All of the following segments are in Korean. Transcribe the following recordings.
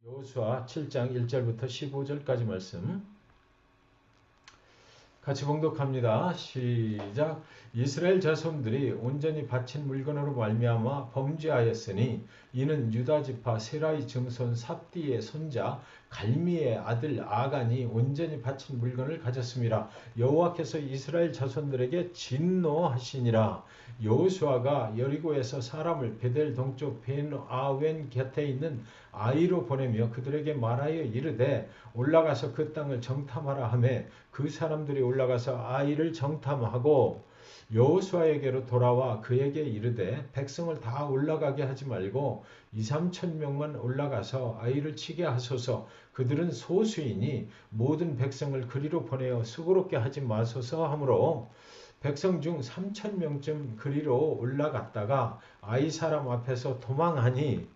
여호수아 7장 1절부터 15절까지 말씀 같이 봉독합니다. 시작. 이스라엘 자손들이 온전히 바친 물건으로 말미암아 범죄하였으니 이는 유다 지파 세라의 증손 삽디의 손자 갈미의 아들 아간이 온전히 바친 물건을 가졌음이라. 여호와께서 이스라엘 자손들에게 진노하시니라. 여호수아가 여리고에서 사람을 베델 동쪽 벤아웬 곁에 있는 아이로 보내며 그들에게 말하여 이르되 올라가서 그 땅을 정탐하라 하며 그 사람들이 올라가서 아이를 정탐하고 여호수아에게로 돌아와 그에게 이르되 백성을 다 올라가게 하지 말고 2-3천 명만 올라가서 아이를 치게 하소서. 그들은 소수이니 모든 백성을 그리로 보내어 수고롭게 하지 마소서 하므로 백성 중 3천 명쯤 그리로 올라갔다가 아이 사람 앞에서 도망하니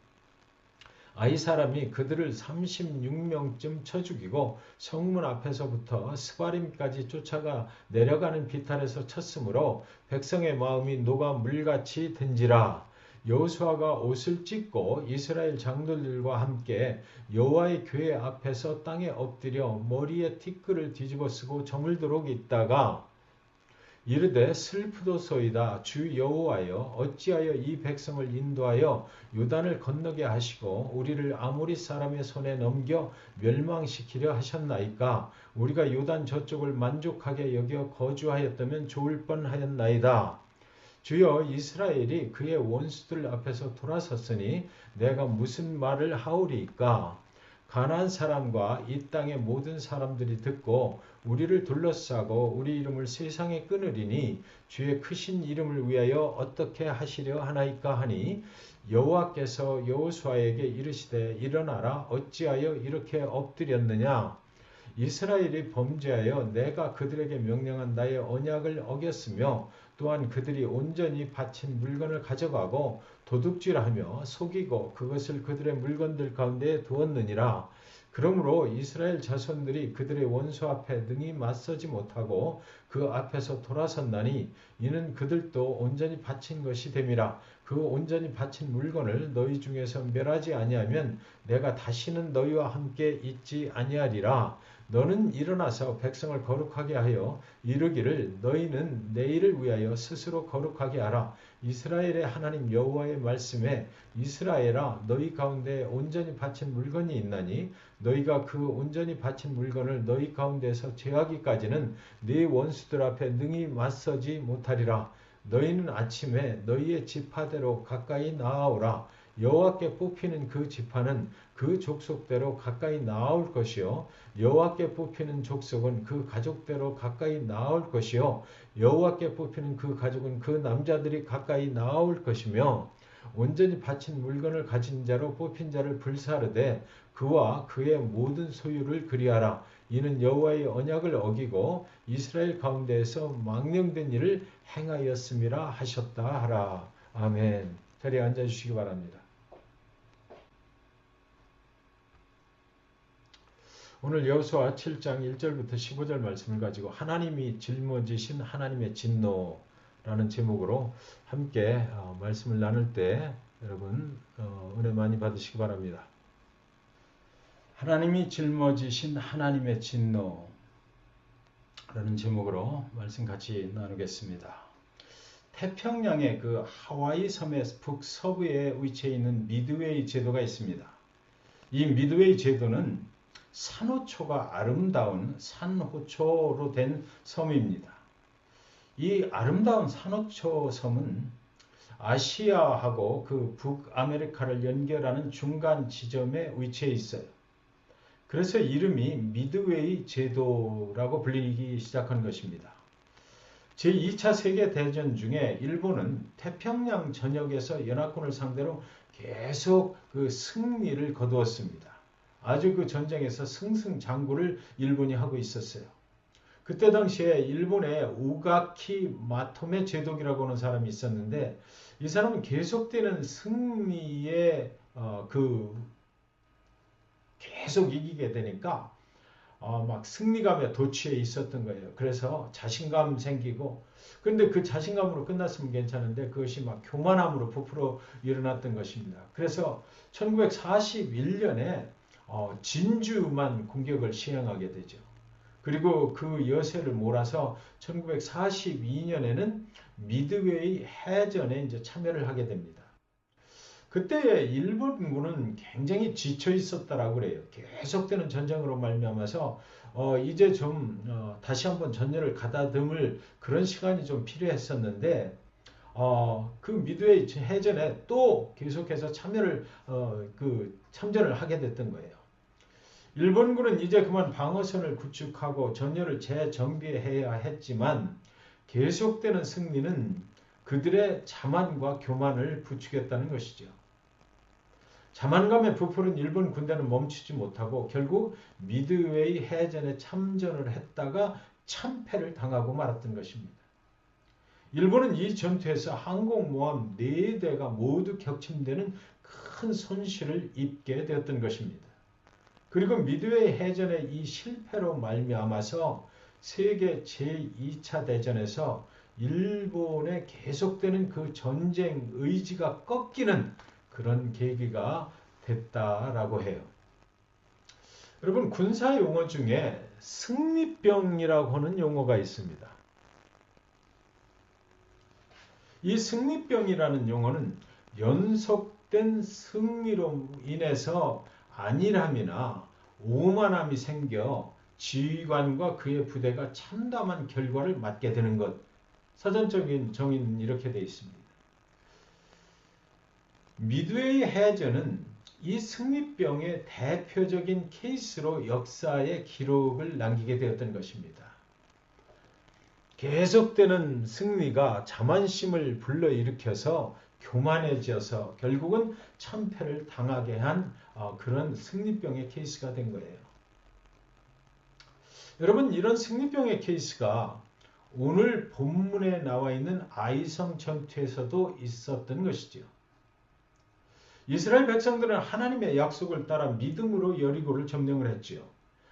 아이 사람이 그들을 36명쯤 쳐 죽이고 성문 앞에서부터 스바림까지 쫓아가 내려가는 비탈에서 쳤으므로 백성의 마음이 녹아 물같이 된지라. 여호수아가 옷을 찢고 이스라엘 장로들과 함께 여호와의 궤 앞에서 땅에 엎드려 머리에 티끌을 뒤집어 쓰고 저물도록 있다가 이르되 슬프도소이다. 주 여호와여 어찌하여 이 백성을 인도하여 요단을 건너게 하시고 우리를 아모리 사람의 손에 넘겨 멸망시키려 하셨나이까. 우리가 요단 저쪽을 만족하게 여겨 거주하였다면 좋을 뻔하였나이다. 주여 이스라엘이 그의 원수들 앞에서 돌아섰으니 내가 무슨 말을 하오리이까. 가나안 사람과 이 땅의 모든 사람들이 듣고 우리를 둘러싸고 우리 이름을 세상에 끊으리니 주의 크신 이름을 위하여 어떻게 하시려 하나이까 하니 여호와께서 여호수아에게 이르시되 일어나라. 어찌하여 이렇게 엎드렸느냐. 이스라엘이 범죄하여 내가 그들에게 명령한 나의 언약을 어겼으며 또한 그들이 온전히 바친 물건을 가져가고 도둑질하며 속이고 그것을 그들의 물건들 가운데 두었느니라. 그러므로 이스라엘 자손들이 그들의 원수 앞에 능히 맞서지 못하고 그 앞에서 돌아선다니 이는 그들도 온전히 바친 것이 됨이라. 그 온전히 바친 물건을 너희 중에서 멸하지 아니하면 내가 다시는 너희와 함께 있지 아니하리라. 너는 일어나서 백성을 거룩하게 하여 이르기를 너희는 내일을 위하여 스스로 거룩하게 하라. 이스라엘의 하나님 여호와의 말씀에 이스라엘아 너희 가운데 온전히 바친 물건이 있나니 너희가 그 온전히 바친 물건을 너희 가운데서 제하기까지는 네 원수들 앞에 능히 맞서지 못하리라. 너희는 아침에 너희의 지파대로 가까이 나아오라. 여호와께 뽑히는 그 지파는 그 족속대로 가까이 나아올 것이요 여호와께 뽑히는 족속은 그 가족대로 가까이 나아올 것이요 여호와께 뽑히는 그 가족은 그 남자들이 가까이 나아올 것이며 온전히 바친 물건을 가진 자로 뽑힌 자를 불사르되 그와 그의 모든 소유를 그리하라. 이는 여호와의 언약을 어기고 이스라엘 가운데에서 망령된 일을 행하였음이라 하셨다 하라. 아멘. 자리에 앉아주시기 바랍니다. 오늘 여호수아 7장 1절부터 15절 말씀을 가지고 하나님이 짊어지신 하나님의 진노라는 제목으로 함께 말씀을 나눌 때 여러분 은혜 많이 받으시기 바랍니다. 하나님이 짊어지신 하나님의 진노라는 제목으로 말씀 같이 나누겠습니다. 태평양의 그 하와이 섬의 북서부에 위치해 있는 미드웨이 제도가 있습니다. 이 미드웨이 제도는 산호초가 아름다운 산호초로 된 섬입니다. 이 아름다운 산호초 섬은 아시아하고 그 북아메리카를 연결하는 중간 지점에 위치해 있어요. 그래서 이름이 미드웨이 제도라고 불리기 시작한 것입니다. 제2차 세계대전 중에 일본은 태평양 전역에서 연합군을 상대로 계속 그 승리를 거두었습니다. 아주 그 전쟁에서 승승장구를 일본이 하고 있었어요. 그때 당시에 일본의 우가키 마토메 제독이라고 하는 사람이 있었는데 이 사람은 계속되는 승리에 계속 이기게 되니까 막 승리감에 도취해 있었던 거예요. 그래서 자신감 생기고 그런데 그 자신감으로 끝났으면 괜찮은데 그것이 막 교만함으로 부풀어 일어났던 것입니다. 그래서 1941년에 진주만 공격을 시행하게 되죠. 그리고 그 여세를 몰아서 1942년에는 미드웨이 해전에 이제 참여를 하게 됩니다. 그때 일본군은 굉장히 지쳐 있었다라고 그래요. 계속되는 전쟁으로 말미암아서 이제 좀 다시 한번 전열을 가다듬을 그런 시간이 좀 필요했었는데 그 미드웨이 해전에 또 계속해서 참전을 하게 됐던 거예요. 일본군은 이제 그만 방어선을 구축하고 전열을 재정비해야 했지만 계속되는 승리는 그들의 자만과 교만을 부추겼다는 것이죠. 자만감에 부풀은 일본 군대는 멈추지 못하고 결국 미드웨이 해전에 참전을 했다가 참패를 당하고 말았던 것입니다. 일본은 이 전투에서 항공모함 4대가 모두 격침되는 큰 손실을 입게 되었던 것입니다. 그리고 미드웨이 해전의 이 실패로 말미암아서 세계 제2차 대전에서 일본의 계속되는 그 전쟁 의지가 꺾이는 그런 계기가 됐다라고 해요. 여러분, 군사 용어 중에 승리병이라고 하는 용어가 있습니다. 이 승리병이라는 용어는 연속된 승리로 인해서 안일함이나 오만함이 생겨 지휘관과 그의 부대가 참담한 결과를 맞게 되는 것. 사전적인 정의는 이렇게 되어 있습니다. 미드웨이 해전은 이 승리병의 대표적인 케이스로 역사의 기록을 남기게 되었던 것입니다. 계속되는 승리가 자만심을 불러일으켜서 교만해져서 결국은 참패를 당하게 한 그런 승리병의 케이스가 된 거예요. 여러분, 이런 승리병의 케이스가 오늘 본문에 나와 있는 아이성 전투에서도 있었던 것이죠. 이스라엘 백성들은 하나님의 약속을 따라 믿음으로 여리고를 점령을 했지요.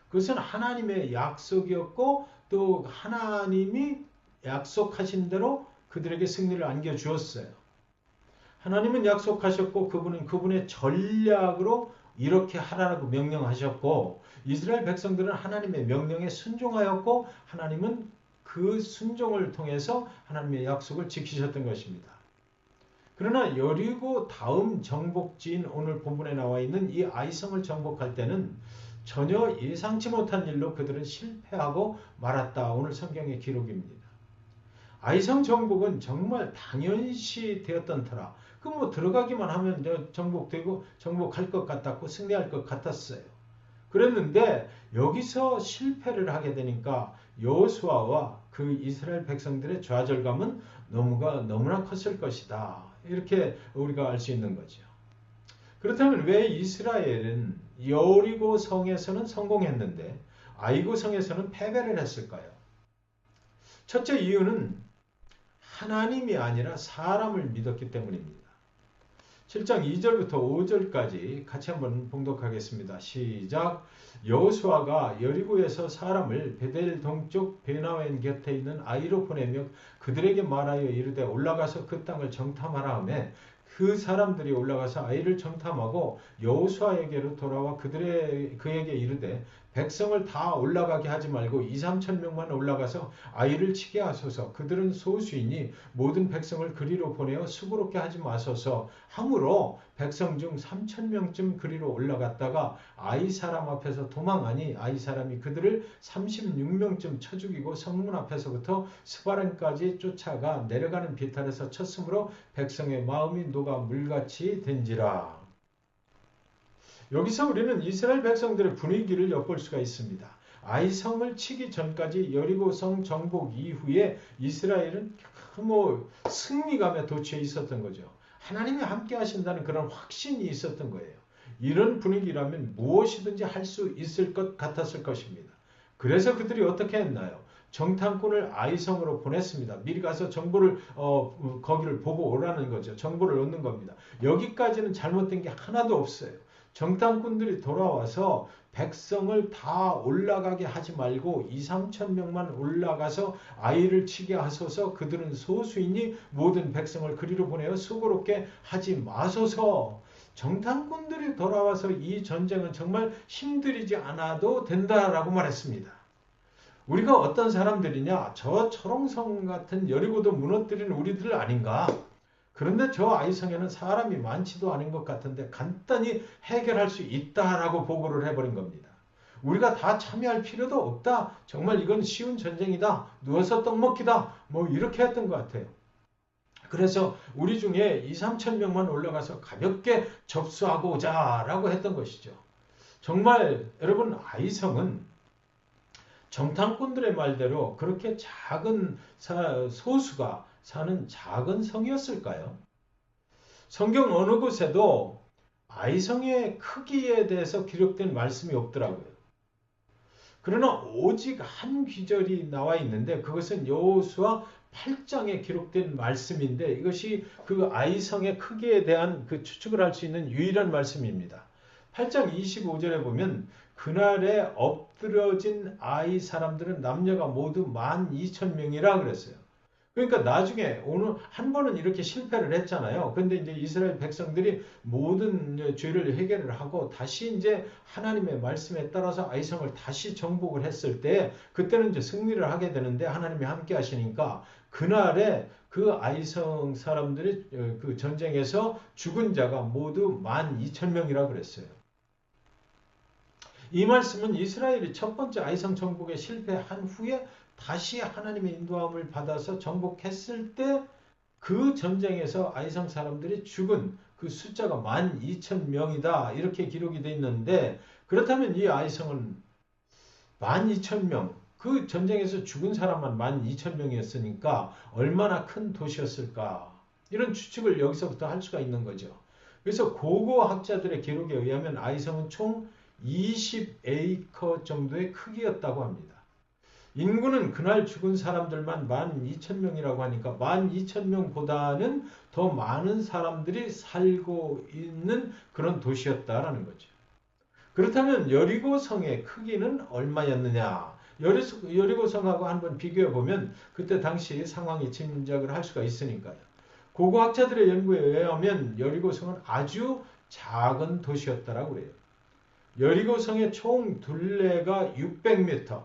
그것은 하나님의 약속이었고 또 하나님이 약속하신 대로 그들에게 승리를 안겨주었어요. 하나님은 약속하셨고 그분은 그분의 전략으로 이렇게 하라고 명령하셨고 이스라엘 백성들은 하나님의 명령에 순종하였고 하나님은 그 순종을 통해서 하나님의 약속을 지키셨던 것입니다. 그러나 여리고 다음 정복지인 오늘 본문에 나와 있는 이 아이성을 정복할 때는 전혀 예상치 못한 일로 그들은 실패하고 말았다. 오늘 성경의 기록입니다. 아이성 정복은 정말 당연시 되었던 터라 그 뭐 들어가기만 하면 정복되고 정복할 것 같았고 승리할 것 같았어요. 그랬는데 여기서 실패를 하게 되니까 여호수아와 그 이스라엘 백성들의 좌절감은 너무나 컸을 것이다. 이렇게 우리가 알 수 있는 거죠. 그렇다면 왜 이스라엘은 여리고 성에서는 성공했는데 아이고 성에서는 패배를 했을까요? 첫째 이유는 하나님이 아니라 사람을 믿었기 때문입니다. 7장 2절부터 5절까지 같이 한번 봉독하겠습니다. 시작. 여호수아가 여리고에서 사람을 베델 동쪽 베나웬 곁에 있는 아이로 보내며 그들에게 말하여 이르되 올라가서 그 땅을 정탐하라 하매 그 사람들이 올라가서 아이를 정탐하고 여호수아에게로 돌아와 그에게 이르되 백성을 다 올라가게 하지 말고 2-3천 명만 올라가서 아이를 치게 하소서. 그들은 소수이니 모든 백성을 그리로 보내어 수고롭게 하지 마소서 하므로 백성 중 3천 명쯤 그리로 올라갔다가 아이 사람 앞에서 도망하니 아이 사람이 그들을 36명쯤 쳐 죽이고 성문 앞에서부터 스바렘까지 쫓아가 내려가는 비탈에서 쳤으므로 백성의 마음이 녹아 물같이 된지라. 여기서 우리는 이스라엘 백성들의 분위기를 엿볼 수가 있습니다. 아이성을 치기 전까지 여리고성 정복 이후에 이스라엘은 승리감에 도취해 있었던 거죠. 하나님이 함께 하신다는 그런 확신이 있었던 거예요. 이런 분위기라면 무엇이든지 할 수 있을 것 같았을 것입니다. 그래서 그들이 어떻게 했나요? 정탐꾼을 아이성으로 보냈습니다. 미리 가서 정보를 거기를 보고 오라는 거죠. 정보를 얻는 겁니다. 여기까지는 잘못된 게 하나도 없어요. 정탐꾼들이 돌아와서 백성을 다 올라가게 하지 말고 2-3천 명만 올라가서 아이를 치게 하소서. 그들은 소수이니 모든 백성을 그리로 보내어 수고롭게 하지 마소서. 정탐꾼들이 돌아와서 이 전쟁은 정말 힘들이지 않아도 된다라고 말했습니다. 우리가 어떤 사람들이냐? 저 초롱성 같은 여리고도 무너뜨린 우리들 아닌가? 그런데 저 아이성에는 사람이 많지도 않은 것 같은데 간단히 해결할 수 있다라고 보고를 해버린 겁니다. 우리가 다 참여할 필요도 없다. 정말 이건 쉬운 전쟁이다. 누워서 떡 먹기다. 뭐 이렇게 했던 것 같아요. 그래서 우리 중에 2, 3천 명만 올라가서 가볍게 접수하고자 라고 했던 것이죠. 정말 여러분 아이성은 정탐꾼들의 말대로 그렇게 작은 소수가 사는 작은 성이었을까요? 성경 어느 곳에도 아이성의 크기에 대해서 기록된 말씀이 없더라고요. 그러나 오직 한 귀절이 나와 있는데 그것은 여호수아 8장에 기록된 말씀인데 이것이 그 아이성의 크기에 대한 그 추측을 할 수 있는 유일한 말씀입니다. 8장 25절에 보면 그날에 엎드러진 아이 사람들은 남녀가 모두 12,000명이라 그랬어요. 그러니까 나중에 오늘 한 번은 이렇게 실패를 했잖아요. 근데 이제 이스라엘 백성들이 모든 죄를 해결을 하고 다시 이제 하나님의 말씀에 따라서 아이성을 다시 정복을 했을 때 그때는 이제 승리를 하게 되는데 하나님이 함께 하시니까 그날에 그 아이성 사람들이 그 전쟁에서 죽은 자가 모두 12,000명이라 그랬어요. 이 말씀은 이스라엘이 첫 번째 아이성 정복에 실패한 후에 다시 하나님의 인도함을 받아서 정복했을 때 그 전쟁에서 아이성 사람들이 죽은 그 숫자가 12,000명이다. 이렇게 기록이 되어 있는데 그렇다면 이 아이성은 12,000명, 그 전쟁에서 죽은 사람만 12,000명이었으니까 얼마나 큰 도시였을까. 이런 추측을 여기서부터 할 수가 있는 거죠. 그래서 고고 학자들의 기록에 의하면 아이성은 총 20에이커 정도의 크기였다고 합니다. 인구는 그날 죽은 사람들만 12,000명이라고 하니까 12,000명보다는 더 많은 사람들이 살고 있는 그런 도시였다라는 거죠. 그렇다면 여리고성의 크기는 얼마였느냐? 여리고성하고 한번 비교해 보면 그때 당시 상황이 짐작을 할 수가 있으니까요. 고고학자들의 연구에 의하면 여리고성은 아주 작은 도시였다라고 그래요. 여리고성의 총 둘레가 600m,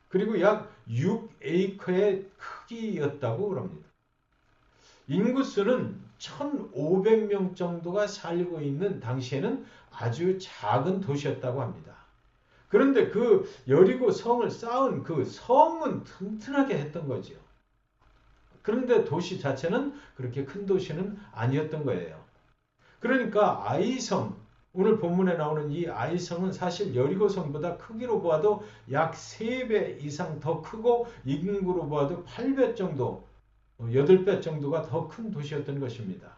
그리고 약 6에이커의 크기였다고 그럽니다. 인구수는 1,500명 정도가 살고 있는 당시에는 아주 작은 도시였다고 합니다. 그런데 그 여리고 성을 쌓은 그 성은 튼튼하게 했던 거죠. 그런데 도시 자체는 그렇게 큰 도시는 아니었던 거예요. 그러니까 아이성, 오늘 본문에 나오는 이 아이성은 사실 여리고성보다 크기로 보아도 약 3배 이상 더 크고 인구로 보아도 8배 정도, 8배 정도가 더 큰 도시였던 것입니다.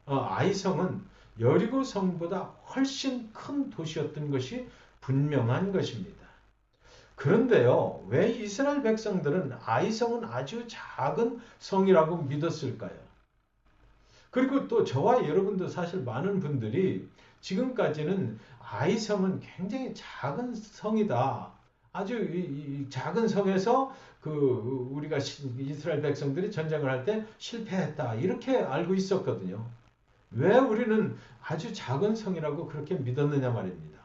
아이성은 여리고성보다 훨씬 큰 도시였던 것이 분명한 것입니다. 그런데요, 왜 이스라엘 백성들은 아이성은 아주 작은 성이라고 믿었을까요? 그리고 또 저와 여러분도 사실 많은 분들이 지금까지는 아이성은 굉장히 작은 성이다. 아주 이 작은 성에서 우리가 이스라엘 백성들이 전쟁을 할 때 실패했다. 이렇게 알고 있었거든요. 왜 우리는 아주 작은 성이라고 그렇게 믿었느냐 말입니다.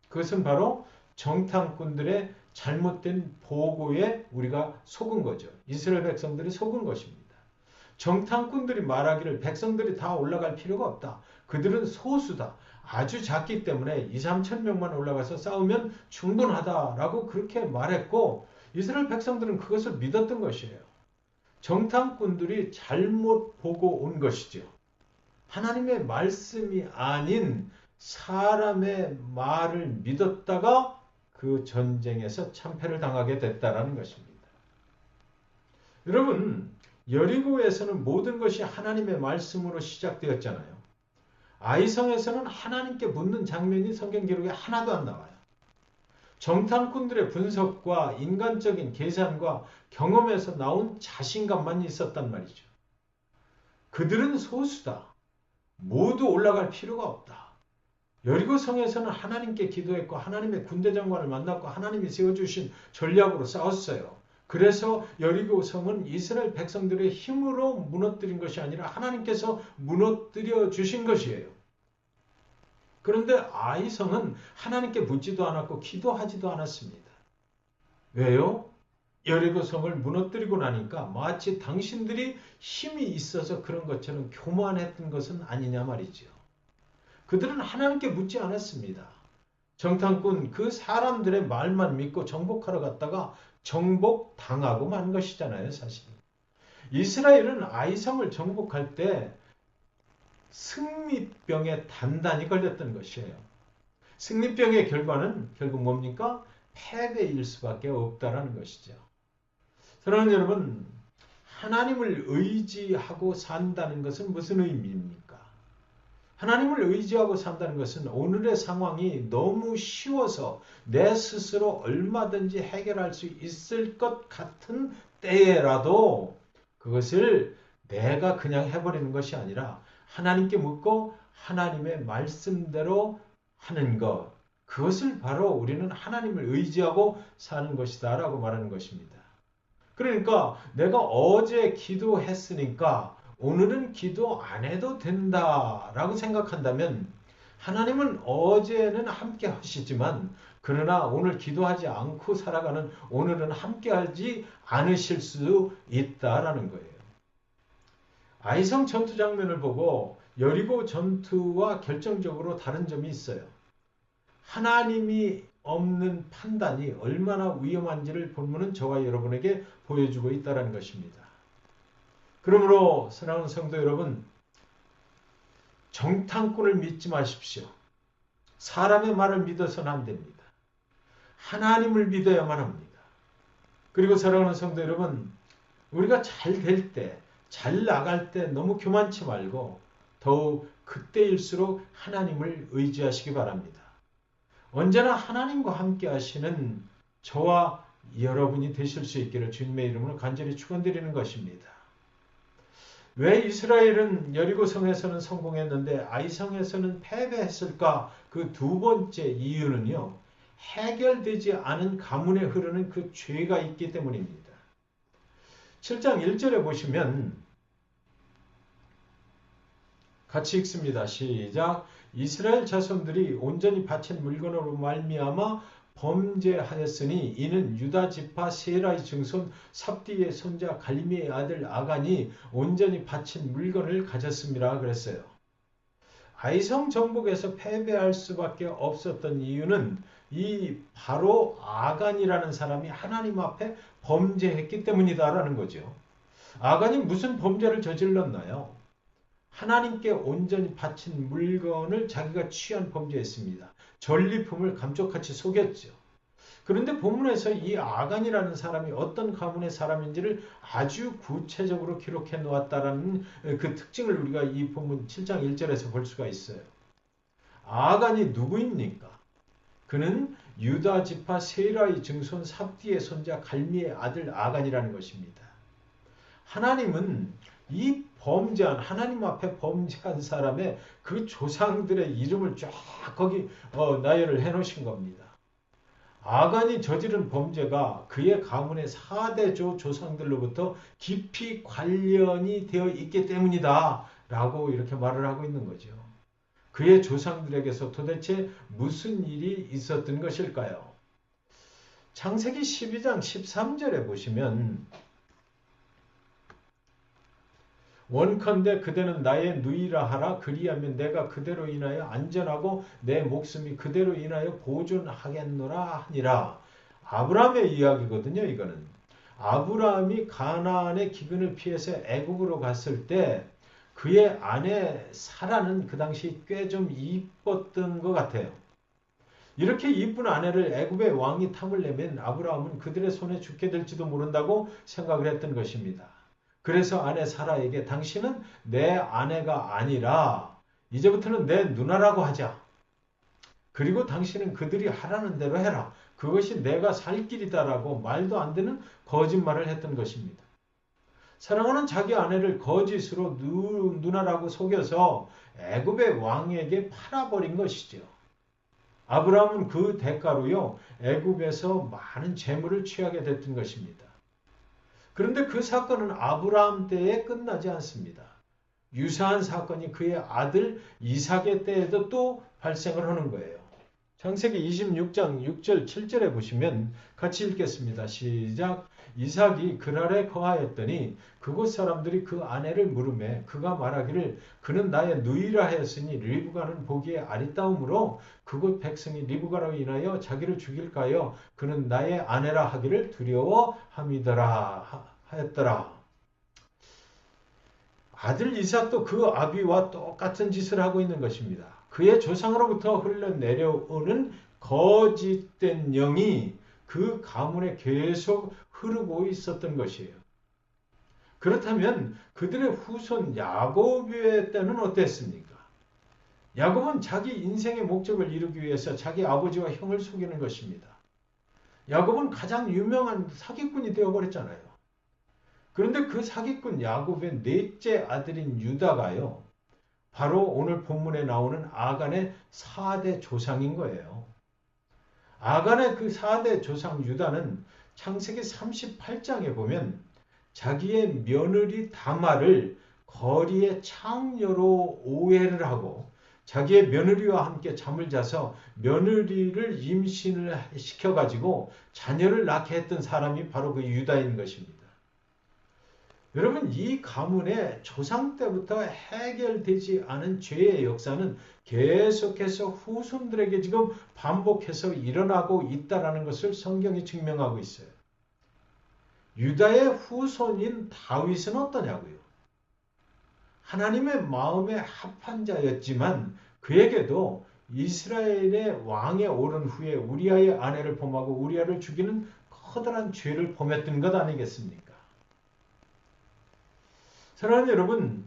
그것은 바로 정탐꾼들의 잘못된 보고에 우리가 속은 거죠. 이스라엘 백성들이 속은 것입니다. 정탐꾼들이 말하기를 백성들이 다 올라갈 필요가 없다. 그들은 소수다. 아주 작기 때문에 2, 3천 명만 올라가서 싸우면 충분하다라고 그렇게 말했고 이스라엘 백성들은 그것을 믿었던 것이에요. 정탐꾼들이 잘못 보고 온 것이죠. 하나님의 말씀이 아닌 사람의 말을 믿었다가 그 전쟁에서 참패를 당하게 됐다라는 것입니다. 여러분, 여리고에서는 모든 것이 하나님의 말씀으로 시작되었잖아요. 아이성에서는 하나님께 묻는 장면이 성경 기록에 하나도 안 나와요. 정탐꾼들의 분석과 인간적인 계산과 경험에서 나온 자신감만 있었단 말이죠. 그들은 소수다. 모두 올라갈 필요가 없다. 여리고성에서는 하나님께 기도했고 하나님의 군대 장관을 만났고 하나님이 세워주신 전략으로 싸웠어요. 그래서 여리고 성은 이스라엘 백성들의 힘으로 무너뜨린 것이 아니라 하나님께서 무너뜨려 주신 것이에요. 그런데 아이 성은 하나님께 묻지도 않았고 기도하지도 않았습니다. 왜요? 여리고 성을 무너뜨리고 나니까 마치 당신들이 힘이 있어서 그런 것처럼 교만했던 것은 아니냐 말이죠. 그들은 하나님께 묻지 않았습니다. 정탐꾼 그 사람들의 말만 믿고 정복하러 갔다가 정복당하고 만 것이잖아요, 사실. 이스라엘은 아이성을 정복할 때 승리병에 단단히 걸렸던 것이에요. 승리병의 결과는 결국 뭡니까? 패배일 수밖에 없다라는 것이죠. 사랑하는 여러분, 하나님을 의지하고 산다는 것은 무슨 의미입니까? 하나님을 의지하고 산다는 것은 오늘의 상황이 너무 쉬워서 내 스스로 얼마든지 해결할 수 있을 것 같은 때에라도 그것을 내가 그냥 해버리는 것이 아니라 하나님께 묻고 하나님의 말씀대로 하는 것, 그것을 바로 우리는 하나님을 의지하고 사는 것이다 라고 말하는 것입니다. 그러니까 내가 어제 기도했으니까 오늘은 기도 안 해도 된다라고 생각한다면 하나님은 어제는 함께 하시지만 그러나 오늘 기도하지 않고 살아가는 오늘은 함께 하지 않으실 수 있다라는 거예요. 아이성 전투 장면을 보고 여리고 전투와 결정적으로 다른 점이 있어요. 하나님이 없는 판단이 얼마나 위험한지를 본문은 저와 여러분에게 보여주고 있다는 것입니다. 그러므로 사랑하는 성도 여러분, 정탐꾼을 믿지 마십시오. 사람의 말을 믿어서는 안 됩니다. 하나님을 믿어야만 합니다. 그리고 사랑하는 성도 여러분, 우리가 잘 될 때, 잘 나갈 때 너무 교만치 말고 더욱 그때일수록 하나님을 의지하시기 바랍니다. 언제나 하나님과 함께 하시는 저와 여러분이 되실 수 있기를 주님의 이름으로 간절히 축원드리는 것입니다. 왜 이스라엘은 여리고 성에서는 성공했는데 아이성에서는 패배했을까? 그 두 번째 이유는요. 해결되지 않은 가문에 흐르는 그 죄가 있기 때문입니다. 7장 1절에 보시면 같이 읽습니다. 시작. 이스라엘 자손들이 온전히 바친 물건으로 말미암아 범죄하였으니 이는 유다 지파 세라의 증손 삽디의 손자 갈미의 아들 아간이 온전히 바친 물건을 가졌습니다. 그랬어요. 아이성 정복에서 패배할 수밖에 없었던 이유는 이 바로 아간이라는 사람이 하나님 앞에 범죄했기 때문이다라는 거죠. 아간이 무슨 범죄를 저질렀나요? 하나님께 온전히 바친 물건을 자기가 취한 범죄였습니다. 전리품을 감쪽같이 속였죠. 그런데 본문에서 이 아간이라는 사람이 어떤 가문의 사람인지를 아주 구체적으로 기록해 놓았다라는 그 특징을 우리가 이 본문 7장 1절에서 볼 수가 있어요. 아간이 누구입니까? 그는 유다 지파 세라의 증손 삽디의 손자 갈미의 아들 아간이라는 것입니다. 하나님은 이 범죄한 하나님 앞에 범죄한 사람의 그 조상들의 이름을 쫙 거기 나열을 해놓으신 겁니다. 아간이 저지른 범죄가 그의 가문의 4대조 조상들로부터 깊이 관련이 되어 있기 때문이다 라고 이렇게 말을 하고 있는 거죠. 그의 조상들에게서 도대체 무슨 일이 있었던 것일까요? 창세기 12장 13절에 보시면 원컨대 그대는 나의 누이라 하라. 그리하면 내가 그대로 인하여 안전하고 내 목숨이 그대로 인하여 보존하겠노라 하니라. 아브라함의 이야기거든요. 이거는. 아브라함이 가나안의 기근을 피해서 애국으로 갔을 때 그의 아내 사라는 그 당시 꽤 좀 이뻤던 것 같아요. 이렇게 이쁜 아내를 애굽의 왕이 탐을 내면 아브라함은 그들의 손에 죽게 될지도 모른다고 생각을 했던 것입니다. 그래서 아내 사라에게 당신은 내 아내가 아니라 이제부터는 내 누나라고 하자. 그리고 당신은 그들이 하라는 대로 해라. 그것이 내가 살 길이다라고 말도 안 되는 거짓말을 했던 것입니다. 사랑하는 자기 아내를 거짓으로 누나라고 속여서 애굽의 왕에게 팔아버린 것이죠. 아브라함은 그 대가로요 애굽에서 많은 재물을 취하게 됐던 것입니다. 그런데 그 사건은 아브라함 때에 끝나지 않습니다. 유사한 사건이 그의 아들 이삭의 때에도 또 발생을 하는 거예요. 창세기 26장 6절 7절에 보시면 같이 읽겠습니다. 시작. 이삭이 그랄에 거하였더니 그곳 사람들이 그 아내를 물으매 그가 말하기를 그는 나의 누이라 하였으니 리브가는 보기에 아리따움으로 그곳 백성이 리브가로 인하여 자기를 죽일까요? 그는 나의 아내라 하기를 두려워함이더라 하였더라. 아들 이삭도 그 아비와 똑같은 짓을 하고 있는 것입니다. 그의 조상으로부터 흘러내려오는 거짓된 영이 그 가문에 계속 흐르고 있었던 것이에요. 그렇다면 그들의 후손 야곱의 때는 어땠습니까? 야곱은 자기 인생의 목적을 이루기 위해서 자기 아버지와 형을 속이는 것입니다. 야곱은 가장 유명한 사기꾼이 되어버렸잖아요. 그런데 그 사기꾼 야곱의 넷째 아들인 유다가요. 바로 오늘 본문에 나오는 아간의 4대 조상인 거예요. 아간의 그 4대 조상 유다는 창세기 38장에 보면 자기의 며느리 다말을 거리의 창녀로 오해를 하고 자기의 며느리와 함께 잠을 자서 며느리를 임신을 시켜가지고 자녀를 낳게 했던 사람이 바로 그 유다인 것입니다. 여러분, 이 가문의 조상 때부터 해결되지 않은 죄의 역사는 계속해서 후손들에게 지금 반복해서 일어나고 있다는 것을 성경이 증명하고 있어요. 유다의 후손인 다윗은 어떠냐고요? 하나님의 마음에 합한 자였지만 그에게도 이스라엘의 왕에 오른 후에 우리아의 아내를 범하고 우리아를 죽이는 커다란 죄를 범했던 것 아니겠습니까? 사랑하는 여러분,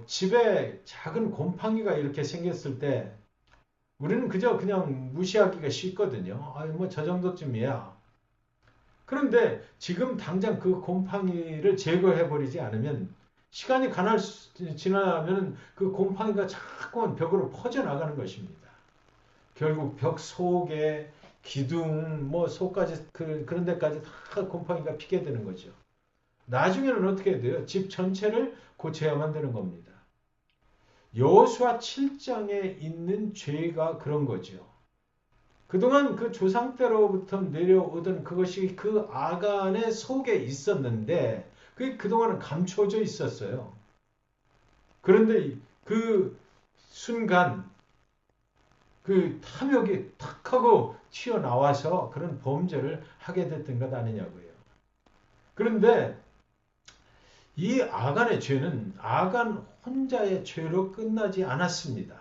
집에 작은 곰팡이가 이렇게 생겼을 때 우리는 그냥 무시하기가 쉽거든요. 뭐 저 정도쯤이야. 그런데 지금 당장 그 곰팡이를 제거해버리지 않으면 시간이 지나면 그 곰팡이가 자꾸만 벽으로 퍼져나가는 것입니다. 결국 벽 속에 기둥, 뭐 속까지 그런 데까지 다 곰팡이가 피게 되는 거죠. 나중에는 어떻게 돼요? 집 전체를 고쳐야만 되는 겁니다. 여호수아 7장에 있는 죄가 그런 거죠. 그동안 그 조상 때로부터 내려오던 그것이 그 아간의 속에 있었는데 그게 그동안은 감춰져 있었어요. 그런데 그 순간 그 탐욕이 탁 하고 튀어나와서 그런 범죄를 하게 됐던 것 아니냐고요. 그런데 이 아간의 죄는 아간 혼자의 죄로 끝나지 않았습니다.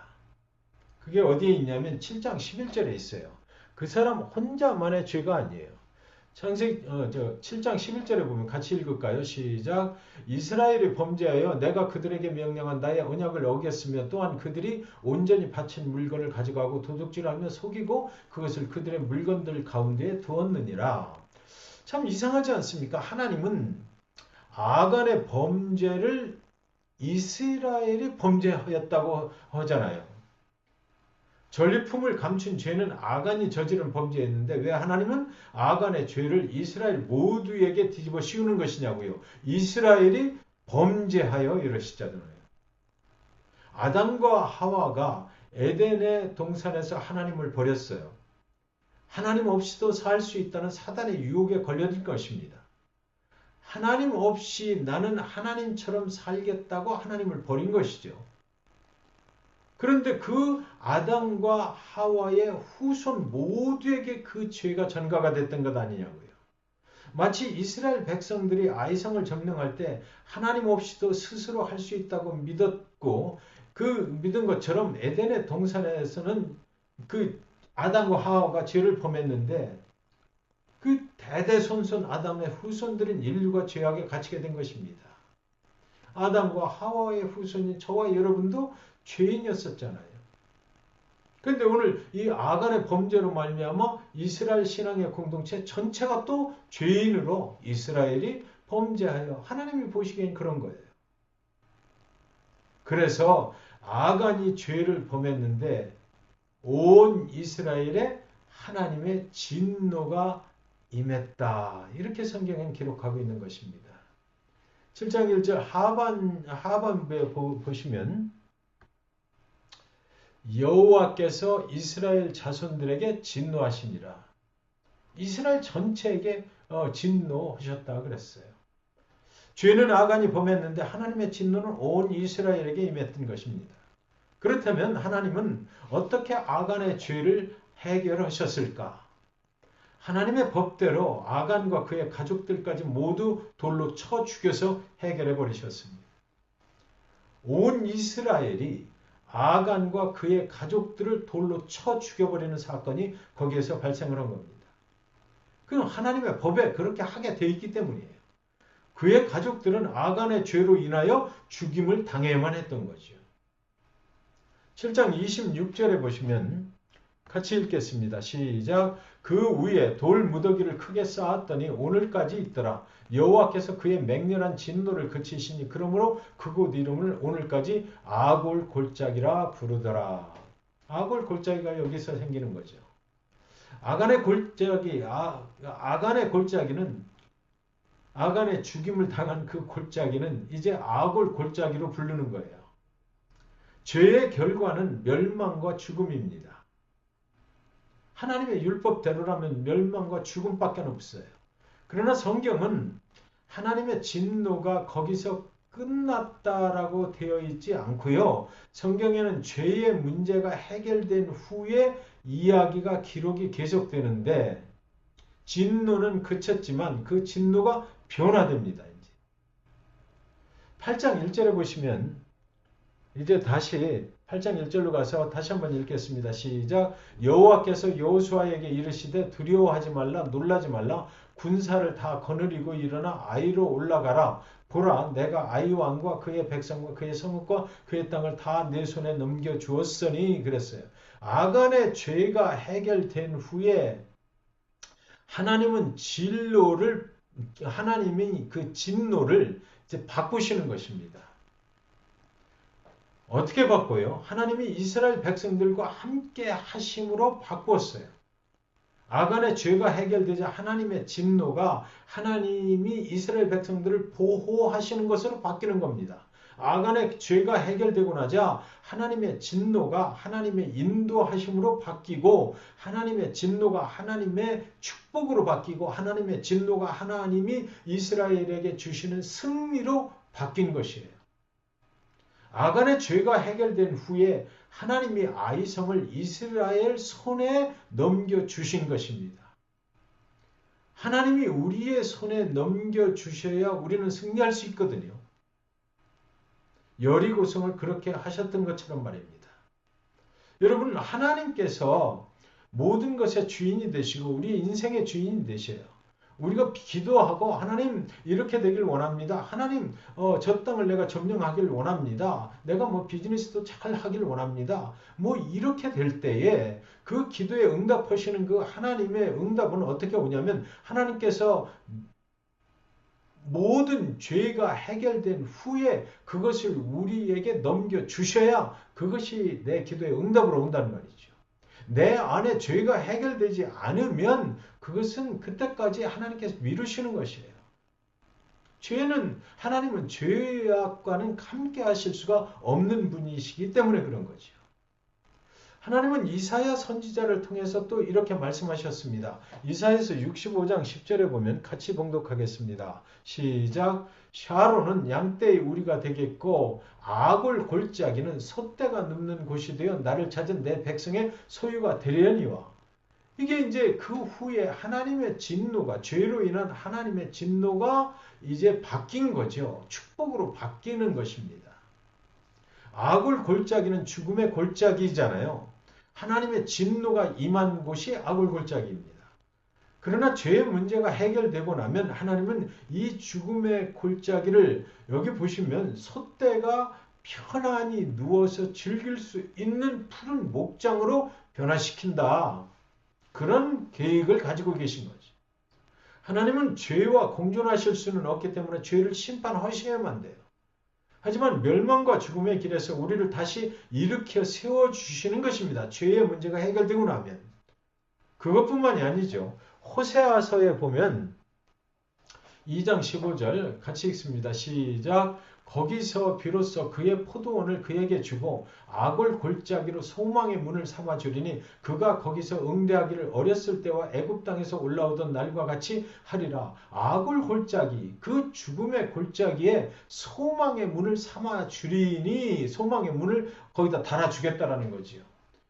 그게 어디에 있냐면 7장 11절에 있어요. 그 사람 혼자만의 죄가 아니에요. 창세기 7장 11절에 보면 같이 읽을까요? 시작. 이스라엘이 범죄하여 내가 그들에게 명령한 나의 언약을 어겼으며 또한 그들이 온전히 바친 물건을 가져가고 도둑질하며 속이고 그것을 그들의 물건들 가운데에 두었느니라. 참 이상하지 않습니까? 하나님은 아간의 범죄를 이스라엘이 범죄하였다고 하잖아요. 전리품을 감춘 죄는 아간이 저지른 범죄였는데 왜 하나님은 아간의 죄를 이스라엘 모두에게 뒤집어 씌우는 것이냐고요. 이스라엘이 범죄하여 이러시잖아요. 아담과 하와가 에덴의 동산에서 하나님을 버렸어요. 하나님 없이도 살 수 있다는 사단의 유혹에 걸려들 것입니다. 하나님 없이 나는 하나님처럼 살겠다고 하나님을 버린 것이죠. 그런데 그 아담과 하와의 후손 모두에게 그 죄가 전가가 됐던 것 아니냐고요. 마치 이스라엘 백성들이 아이성을 점령할 때 하나님 없이도 스스로 할 수 있다고 믿었고 그 믿은 것처럼 에덴의 동산에서는 그 아담과 하와가 죄를 범했는데 그 대대손손 아담의 후손들인 인류가 죄악에 갇히게 된 것입니다. 아담과 하와의 후손인 저와 여러분도 죄인이었었잖아요. 그런데 오늘 이 아간의 범죄로 말미암아 이스라엘 신앙의 공동체 전체가 또 죄인으로 이스라엘이 범죄하여 하나님이 보시기엔 그런 거예요. 그래서 아간이 죄를 범했는데 온 이스라엘에 하나님의 진노가 임했다. 이렇게 성경은 기록하고 있는 것입니다. 7장 1절 하반부에 보시면 여호와께서 이스라엘 자손들에게 진노하시니라. 이스라엘 전체에게 진노하셨다 그랬어요. 죄는 아간이 범했는데 하나님의 진노는 온 이스라엘에게 임했던 것입니다. 그렇다면 하나님은 어떻게 아간의 죄를 해결하셨을까? 하나님의 법대로 아간과 그의 가족들까지 모두 돌로 쳐 죽여서 해결해 버리셨습니다. 온 이스라엘이 아간과 그의 가족들을 돌로 쳐 죽여버리는 사건이 거기에서 발생을 한 겁니다. 그건 하나님의 법에 그렇게 하게 되어 있기 때문이에요. 그의 가족들은 아간의 죄로 인하여 죽임을 당해야만 했던 거죠. 7장 26절에 보시면 같이 읽겠습니다. 시작. 그 위에 돌 무더기를 크게 쌓았더니 오늘까지 있더라. 여호와께서 그의 맹렬한 진노를 그치시니 그러므로 그곳 이름을 오늘까지 아골 골짜기라 부르더라. 아골 골짜기가 여기서 생기는 거죠. 아간의 골짜기는 아간의 죽임을 당한 그 골짜기는 이제 아골 골짜기로 부르는 거예요. 죄의 결과는 멸망과 죽음입니다. 하나님의 율법대로라면 멸망과 죽음밖에 없어요. 그러나 성경은 하나님의 진노가 거기서 끝났다라고 되어 있지 않고요. 성경에는 죄의 문제가 해결된 후에 이야기가 기록이 계속되는데 진노는 그쳤지만 그 진노가 변화됩니다. 이제 8장 1절에 보시면 이제 다시 8장 1절로 가서 다시 한번 읽겠습니다. 시작. 여호와께서 여호수아에게 이르시되 두려워하지 말라 놀라지 말라 군사를 다 거느리고 일어나 아이로 올라가라. 보라 내가 아이 왕과 그의 백성과 그의 성읍과 그의 땅을 다 내 손에 넘겨주었으니 그랬어요. 아간의 죄가 해결된 후에 하나님이 그 진노를 이제 바꾸시는 것입니다. 어떻게 바꿔요? 하나님이 이스라엘 백성들과 함께 하심으로 바꾸었어요. 아간의 죄가 해결되자 하나님의 진노가 하나님이 이스라엘 백성들을 보호하시는 것으로 바뀌는 겁니다. 아간의 죄가 해결되고 나자 하나님의 진노가 하나님의 인도하심으로 바뀌고 하나님의 진노가 하나님의 축복으로 바뀌고 하나님의 진노가 하나님이 이스라엘에게 주시는 승리로 바뀐 것이에요. 아간의 죄가 해결된 후에 하나님이 아이성을 이스라엘 손에 넘겨주신 것입니다. 하나님이 우리의 손에 넘겨주셔야 우리는 승리할 수 있거든요. 여리고성을 그렇게 하셨던 것처럼 말입니다. 여러분 하나님께서 모든 것의 주인이 되시고 우리 인생의 주인이 되셔요. 우리가 기도하고 하나님 이렇게 되길 원합니다. 하나님 저 땅을 내가 점령하길 원합니다. 내가 비즈니스도 잘 하길 원합니다. 이렇게 될 때에 그 기도에 응답하시는 그 하나님의 응답은 어떻게 오냐면 하나님께서 모든 죄가 해결된 후에 그것을 우리에게 넘겨주셔야 그것이 내 기도의 응답으로 온다는 말이죠. 내 안에 죄가 해결되지 않으면 그것은 그때까지 하나님께서 미루시는 것이에요. 하나님은 죄악과는 함께 하실 수가 없는 분이시기 때문에 그런 거죠. 하나님은 이사야 선지자를 통해서 또 이렇게 말씀하셨습니다. 이사야서 65장 10절에 보면 같이 봉독하겠습니다. 시작. 샤론은 양떼의 우리가 되겠고 아골 골짜기는 솥대가 눕는 곳이 되어 나를 찾은 내 백성의 소유가 되려니와. 이게 이제 그 후에 하나님의 진노가 죄로 인한 하나님의 진노가 이제 바뀐 거죠. 축복으로 바뀌는 것입니다. 아골 골짜기는 죽음의 골짜기잖아요. 하나님의 진노가 임한 곳이 아골 골짜기입니다. 그러나 죄의 문제가 해결되고 나면 하나님은 이 죽음의 골짜기를 여기 보시면 솥대가 편안히 누워서 즐길 수 있는 푸른 목장으로 변화시킨다. 그런 계획을 가지고 계신 거죠. 하나님은 죄와 공존하실 수는 없기 때문에 죄를 심판하셔야만 돼요. 하지만 멸망과 죽음의 길에서 우리를 다시 일으켜 세워주시는 것입니다. 죄의 문제가 해결되고 나면. 그것뿐만이 아니죠. 호세아서에 보면 2장 15절 같이 읽습니다. 시작. 거기서 비로소 그의 포도원을 그에게 주고 아골 골짜기로 소망의 문을 삼아 주리니 그가 거기서 응대하기를 어렸을 때와 애굽 땅에서 올라오던 날과 같이 하리라. 아골 골짜기, 그 죽음의 골짜기에 소망의 문을 삼아 주리니, 소망의 문을 거기다 달아주겠다라는 거지요.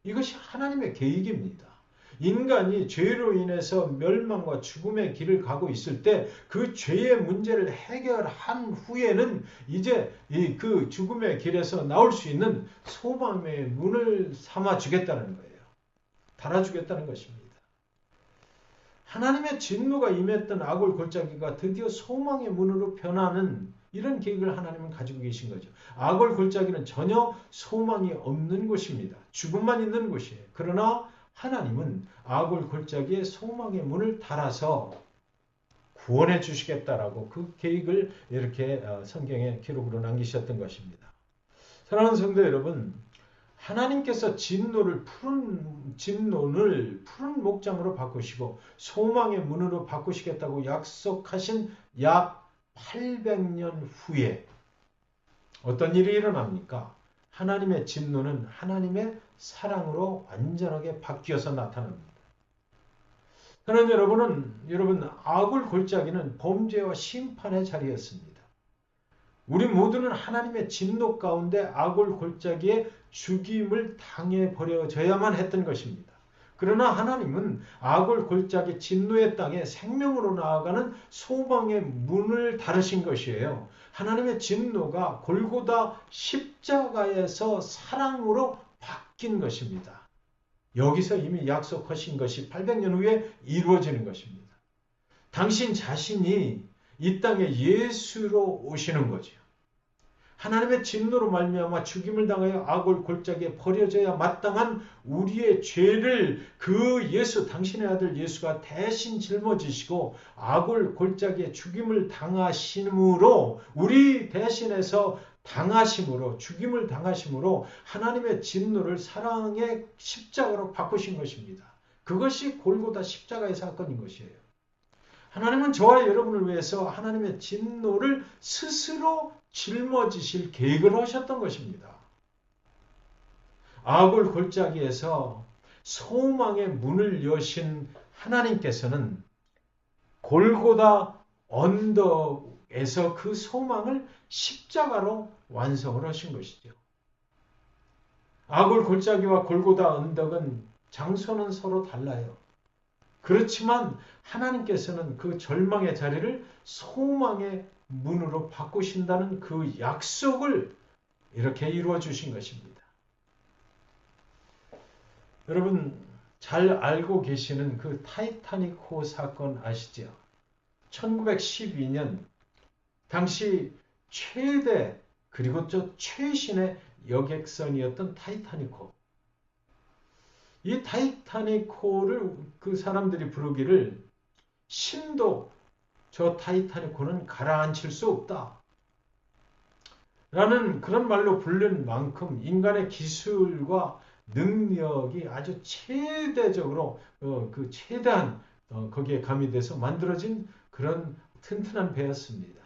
이것이 하나님의 계획입니다. 인간이 죄로 인해서 멸망과 죽음의 길을 가고 있을 때 그 죄의 문제를 해결한 후에는 이제 그 죽음의 길에서 나올 수 있는 소망의 문을 삼아 주겠다는 거예요. 달아주겠다는 것입니다. 하나님의 진노가 임했던 아골 골짜기가 드디어 소망의 문으로 변하는 이런 계획을 하나님은 가지고 계신 거죠. 아골 골짜기는 전혀 소망이 없는 곳입니다. 죽음만 있는 곳이에요. 그러나 하나님은 아골 골짜기에 소망의 문을 달아서 구원해 주시겠다라고 그 계획을 이렇게 성경에 기록으로 남기셨던 것입니다. 사랑하는 성도 여러분, 하나님께서 진노를 푸른 목장으로 바꾸시고 소망의 문으로 바꾸시겠다고 약속하신 약 800년 후에 어떤 일이 일어납니까? 하나님의 진노는 하나님의 사랑으로 완전하게 바뀌어서 나타납니다. 그러나 여러분, 아굴 골짜기는 범죄와 심판의 자리였습니다. 우리 모두는 하나님의 진노 가운데 아굴 골짜기에 죽임을 당해버려져야만 했던 것입니다. 그러나 하나님은 아굴 골짜기 진노의 땅에 생명으로 나아가는 소망의 문을 다루신 것이에요. 하나님의 진노가 골고다 십자가에서 사랑으로 바뀐 것입니다. 여기서 이미 약속하신 것이 800년 후에 이루어지는 것입니다. 당신 자신이 이 땅에 예수로 오시는 거죠. 하나님의 진노로 말미암아 죽임을 당하여 아골 골짜기에 버려져야 마땅한 우리의 죄를 그 예수, 당신의 아들 예수가 대신 짊어지시고 아골 골짜기에 죽임을 당하심으로, 우리 대신해서 당하심으로, 죽임을 당하심으로 하나님의 진노를 사랑의 십자가로 바꾸신 것입니다. 그것이 골고다 십자가의 사건인 것이에요. 하나님은 저와 여러분을 위해서 하나님의 진노를 스스로 짊어지실 계획을 하셨던 것입니다. 아골 골짜기에서 소망의 문을 여신 하나님께서는 골고다 언덕에서 그 소망을 십자가로 완성을 하신 것이죠. 아골 골짜기와 골고다 언덕은 장소는 서로 달라요. 그렇지만 하나님께서는 그 절망의 자리를 소망의 문으로 바꾸신다는 그 약속을 이렇게 이루어 주신 것입니다. 여러분 잘 알고 계시는 그 타이타닉호 사건 아시죠? 1912년 당시 최대 그리고 또 최신의 여객선이었던 타이타닉호. 이 타이타닉호를 그 사람들이 부르기를 신도 저 타이타닉호는 가라앉힐 수 없다 라는 그런 말로 부른 만큼 인간의 기술과 능력이 아주 최대적으로 그 최대한 거기에 가미돼서 만들어진 그런 튼튼한 배였습니다.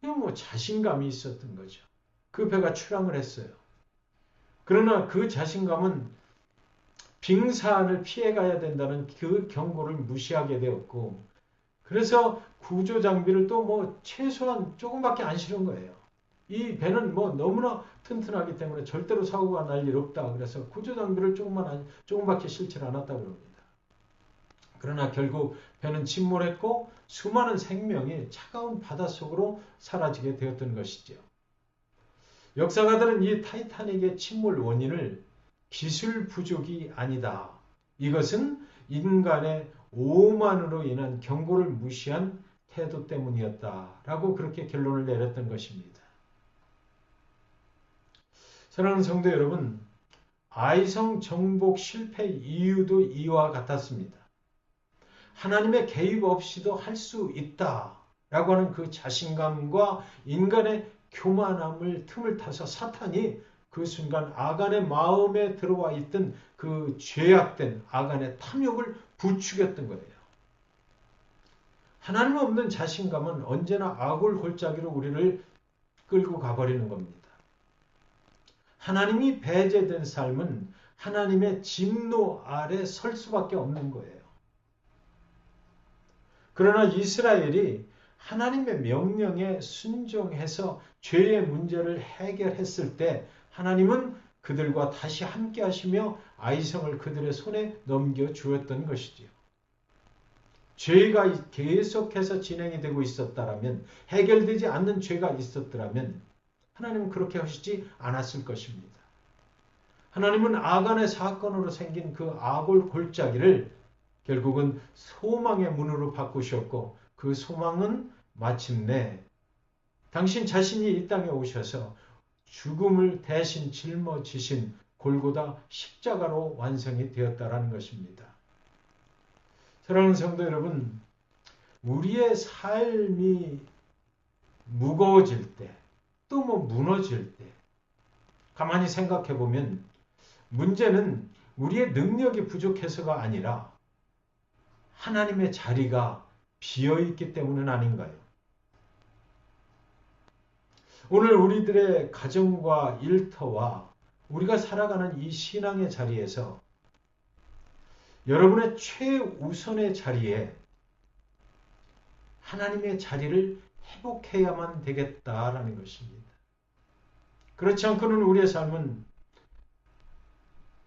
이거 뭐 자신감이 있었던 거죠. 그 배가 출항을 했어요. 그러나 그 자신감은 빙산을 피해가야 된다는 그 경고를 무시하게 되었고, 그래서 구조 장비를 또 뭐 최소한 조금밖에 안 실은 거예요. 이 배는 뭐 너무나 튼튼하기 때문에 절대로 사고가 날 일 없다. 그래서 구조 장비를 조금밖에 실지 않았다고 합니다. 그러나 결국 배는 침몰했고 수많은 생명이 차가운 바닷속으로 사라지게 되었던 것이죠. 역사가들은 이 타이타닉의 침몰 원인을 기술 부족이 아니다. 이것은 인간의 오만으로 인한 경고를 무시한 태도 때문이었다라고 그렇게 결론을 내렸던 것입니다. 사랑하는 성도 여러분, 아이성 정복 실패 이유도 이와 같았습니다. 하나님의 개입 없이도 할 수 있다라고 하는 그 자신감과 인간의 교만함을 틈을 타서 사탄이 그 순간 아간의 마음에 들어와 있던 그 죄악된 아간의 탐욕을 부추겼던 거예요. 하나님 없는 자신감은 언제나 아굴 골짜기로 우리를 끌고 가버리는 겁니다. 하나님이 배제된 삶은 하나님의 진노 아래 설 수밖에 없는 거예요. 그러나 이스라엘이 하나님의 명령에 순종해서 죄의 문제를 해결했을 때 하나님은 그들과 다시 함께 하시며 아이성을 그들의 손에 넘겨주었던 것이지요. 죄가 계속해서 진행이 되고 있었다면, 해결되지 않는 죄가 있었더라면 하나님은 그렇게 하시지 않았을 것입니다. 하나님은 아간의 사건으로 생긴 그 아골 골짜기를 결국은 소망의 문으로 바꾸셨고, 그 소망은 마침내 당신 자신이 이 땅에 오셔서 죽음을 대신 짊어지신 골고다 십자가로 완성이 되었다라는 것입니다. 사랑하는 성도 여러분, 우리의 삶이 무거워질 때, 또 무너질 때 가만히 생각해 보면 문제는 우리의 능력이 부족해서가 아니라 하나님의 자리가 비어있기 때문은 아닌가요? 오늘 우리들의 가정과 일터와 우리가 살아가는 이 신앙의 자리에서 여러분의 최우선의 자리에 하나님의 자리를 회복해야만 되겠다라는 것입니다. 그렇지 않고는 우리의 삶은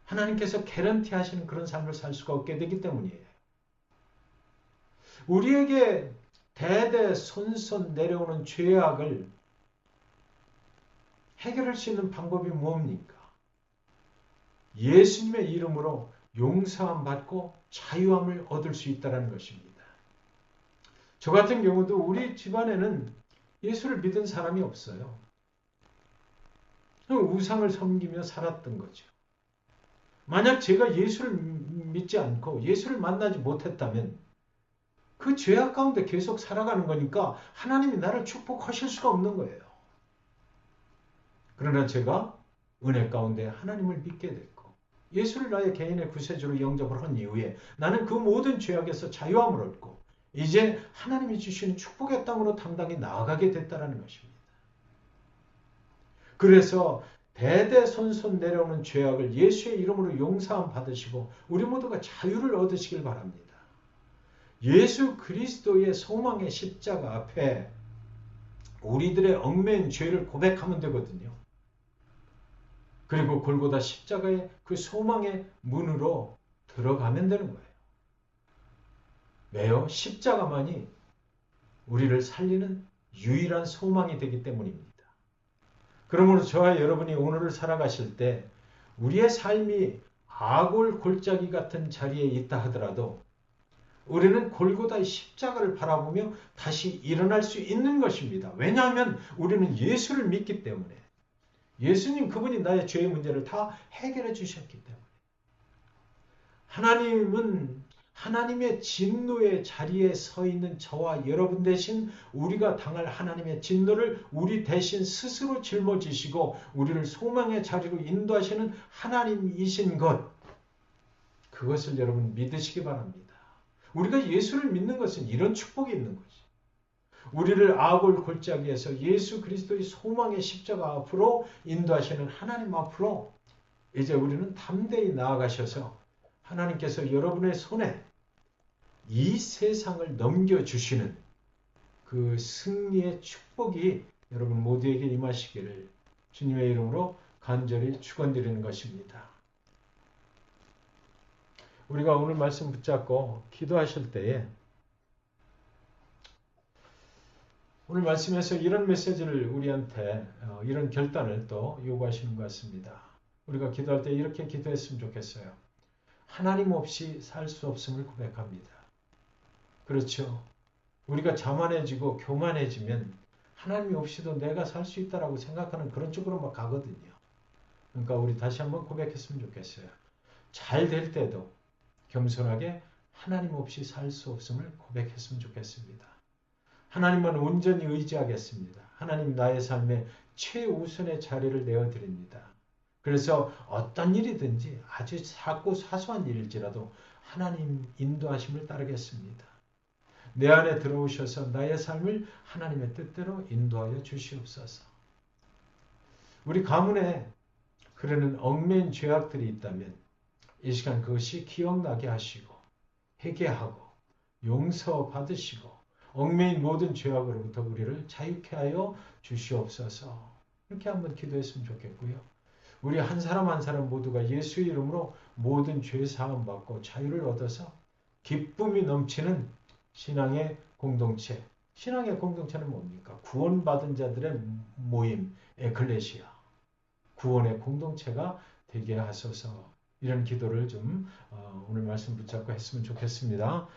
하나님께서 개런티 하시는 그런 삶을 살 수가 없게 되기 때문이에요. 우리에게 대대손손 내려오는 죄악을 해결할 수 있는 방법이 뭡니까? 예수님의 이름으로 용서함 받고 자유함을 얻을 수 있다는 것입니다. 저 같은 경우도 우리 집안에는 예수를 믿은 사람이 없어요. 우상을 섬기며 살았던 거죠. 만약 제가 예수를 믿지 않고 예수를 만나지 못했다면 그 죄악 가운데 계속 살아가는 거니까 하나님이 나를 축복하실 수가 없는 거예요. 그러나 제가 은혜 가운데 하나님을 믿게 됐고 예수를 나의 개인의 구세주로 영접을 한 이후에 나는 그 모든 죄악에서 자유함을 얻고 이제 하나님이 주시는 축복의 땅으로 당당히 나아가게 됐다는 것입니다. 그래서 대대손손 내려오는 죄악을 예수의 이름으로 용서함 받으시고 우리 모두가 자유를 얻으시길 바랍니다. 예수 그리스도의 소망의 십자가 앞에 우리들의 얽매인 죄를 고백하면 되거든요. 그리고 골고다 십자가의 그 소망의 문으로 들어가면 되는 거예요. 왜요? 십자가만이 우리를 살리는 유일한 소망이 되기 때문입니다. 그러므로 저와 여러분이 오늘을 살아가실 때 우리의 삶이 아골 골짜기 같은 자리에 있다 하더라도 우리는 골고다의 십자가를 바라보며 다시 일어날 수 있는 것입니다. 왜냐하면 우리는 예수를 믿기 때문에 예수님 그분이 나의 죄의 문제를 다 해결해 주셨기 때문에 하나님은 하나님의 진노의 자리에 서 있는 저와 여러분 대신 우리가 당할 하나님의 진노를 우리 대신 스스로 짊어지시고 우리를 소망의 자리로 인도하시는 하나님이신 것, 그것을 여러분 믿으시기 바랍니다. 우리가 예수를 믿는 것은 이런 축복이 있는 거지. 우리를 아골 골짜기에서 예수 그리스도의 소망의 십자가 앞으로 인도하시는 하나님 앞으로 이제 우리는 담대히 나아가셔서 하나님께서 여러분의 손에 이 세상을 넘겨주시는 그 승리의 축복이 여러분 모두에게 임하시기를 주님의 이름으로 간절히 축원드리는 것입니다. 우리가 오늘 말씀 붙잡고 기도하실 때에 오늘 말씀에서 이런 메시지를 우리한테 이런 결단을 또 요구하시는 것 같습니다. 우리가 기도할 때 이렇게 기도했으면 좋겠어요. 하나님 없이 살 수 없음을 고백합니다. 그렇죠. 우리가 자만해지고 교만해지면 하나님이 없이도 내가 살 수 있다라고 생각하는 그런 쪽으로 막 가거든요. 그러니까 우리 다시 한번 고백했으면 좋겠어요. 잘 될 때도 겸손하게 하나님 없이 살 수 없음을 고백했으면 좋겠습니다. 하나님만 온전히 의지하겠습니다. 하나님 나의 삶에 최우선의 자리를 내어드립니다. 그래서 어떤 일이든지 아주 작고 사소한 일일지라도 하나님 인도하심을 따르겠습니다. 내 안에 들어오셔서 나의 삶을 하나님의 뜻대로 인도하여 주시옵소서. 우리 가문에 흐르는 얽매인 죄악들이 있다면 이 시간 그것이 기억나게 하시고 회개하고 용서받으시고 얽매인 모든 죄악으로부터 우리를 자유케 하여 주시옵소서. 이렇게 한번 기도했으면 좋겠고요. 우리 한 사람 한 사람 모두가 예수의 이름으로 모든 죄 사함 받고 자유를 얻어서 기쁨이 넘치는 신앙의 공동체. 신앙의 공동체는 뭡니까? 구원받은 자들의 모임, 에클레시아. 구원의 공동체가 되게 하소서. 이런 기도를 좀 오늘 말씀 붙잡고 했으면 좋겠습니다.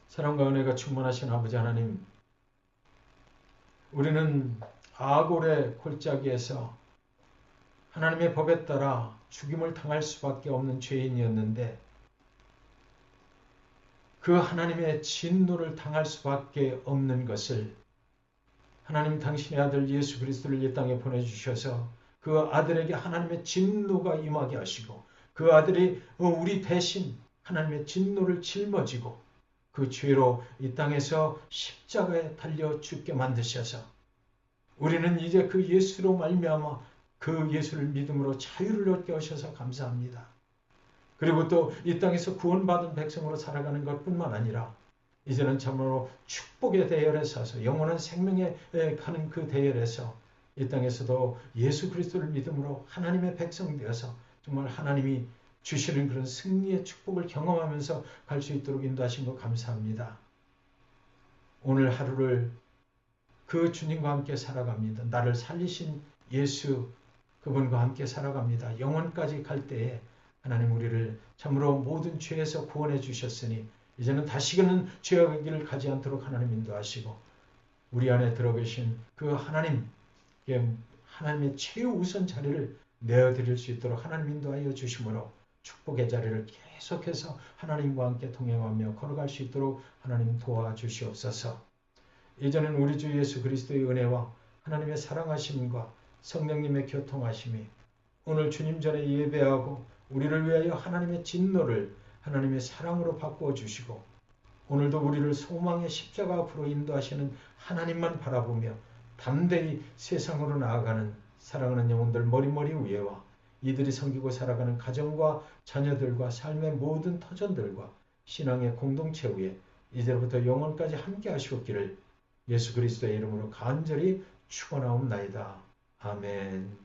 사랑과 은혜가 충만하신 아버지 하나님, 우리는 아골의 골짜기에서 하나님의 법에 따라 죽임을 당할 수밖에 없는 죄인이었는데 그 하나님의 진노를 당할 수밖에 없는 것을 하나님 당신의 아들 예수 그리스도를 이 땅에 보내주셔서 그 아들에게 하나님의 진노가 임하게 하시고 그 아들이 우리 대신 하나님의 진노를 짊어지고 그 죄로 이 땅에서 십자가에 달려 죽게 만드셔서 우리는 이제 그 예수로 말미암아 그 예수를 믿음으로 자유를 얻게 하셔서 감사합니다. 그리고 또 이 땅에서 구원받은 백성으로 살아가는 것뿐만 아니라 이제는 참으로 축복의 대열에 서서 영원한 생명에 가는 그 대열에서 이 땅에서도 예수 그리스도를 믿음으로 하나님의 백성 되어서 정말 하나님이 주시는 그런 승리의 축복을 경험하면서 갈 수 있도록 인도하신 것 감사합니다. 오늘 하루를 그 주님과 함께 살아갑니다. 나를 살리신 예수 그분과 함께 살아갑니다. 영원까지 갈 때에 하나님 우리를 참으로 모든 죄에서 구원해 주셨으니 이제는 다시는 죄악의 길을 가지 않도록 하나님 인도하시고 우리 안에 들어계신 그 하나님의 최우선 자리를 내어드릴 수 있도록 하나님 인도하여 주심으로 축복의 자리를 계속해서 하나님과 함께 동행하며 걸어갈 수 있도록 하나님 도와주시옵소서. 이제는 우리 주 예수 그리스도의 은혜와 하나님의 사랑하심과 성령님의 교통하심이 오늘 주님 전에 예배하고 우리를 위하여 하나님의 진노를 하나님의 사랑으로 바꾸어 주시고 오늘도 우리를 소망의 십자가 앞으로 인도하시는 하나님만 바라보며 담대히 세상으로 나아가는 사랑하는 영혼들 머리머리 위에와 이들이 섬기고 살아가는 가정과 자녀들과 삶의 모든 터전들과 신앙의 공동체 위에 이제부터 영원까지 함께 하시옵기를 예수 그리스도의 이름으로 간절히 축원하옵나이다. 아멘.